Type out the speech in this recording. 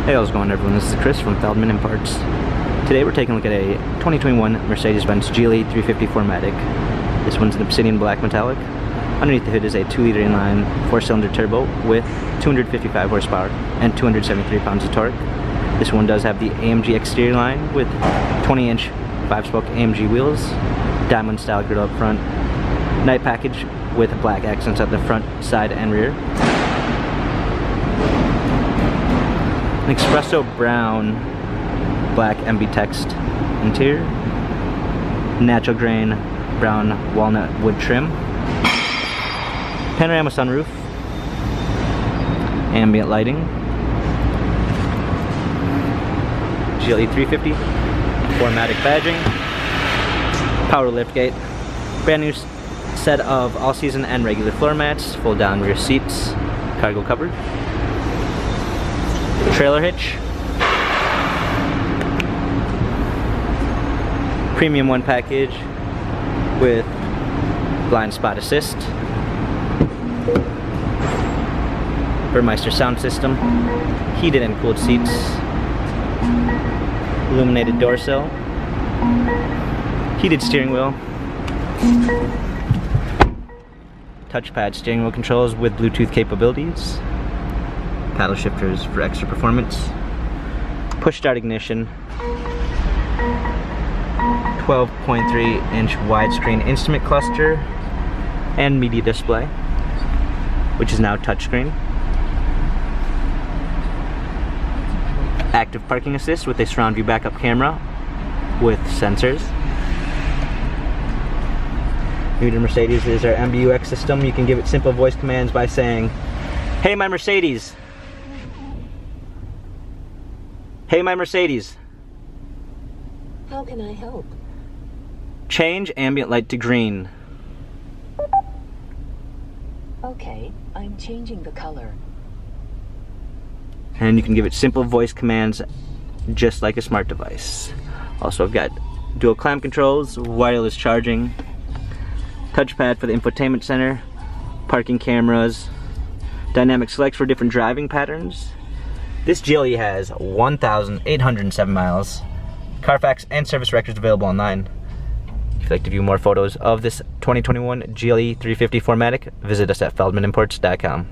Hey, how's it going, everyone? This is Chris from Feldmann Imports. Today we're taking a look at a 2021 Mercedes-Benz GLE 350 4MATIC. This one's an obsidian black metallic. Underneath the hood is a 2-liter inline 4-cylinder turbo with 255 horsepower and 273 pounds of torque. This one does have the AMG exterior line with 20-inch 5-spoke AMG wheels, diamond style grill up front, night package with black accents at the front, side, and rear. An espresso brown black MB text interior, natural grain brown walnut wood trim, panorama sunroof, ambient lighting, GLE 350 4MATIC badging, power liftgate, brand new set of all-season and regular floor mats, fold down rear seats, cargo cupboard, trailer hitch, premium one package with blind spot assist, Burmeister sound system, heated and cooled seats, illuminated door sill, heated steering wheel, touchpad steering wheel controls with Bluetooth capabilities, paddle shifters for extra performance, push start ignition, 12.3-inch widescreen instrument cluster, and media display, which is now touchscreen. Active parking assist with a surround view backup camera with sensors. New to Mercedes is our MBUX system. You can give it simple voice commands by saying, "Hey, my Mercedes." "Hey, my Mercedes." How can I help? Change ambient light to green. Okay, I'm changing the color. And you can give it simple voice commands just like a smart device. Also, I've got dual climate controls, wireless charging, touchpad for the infotainment center, parking cameras, dynamic selects for different driving patterns. This GLE has 1,807 miles. Carfax and service records available online. If you'd like to view more photos of this 2021 GLE 350 4MATIC, visit us at feldmanimports.com.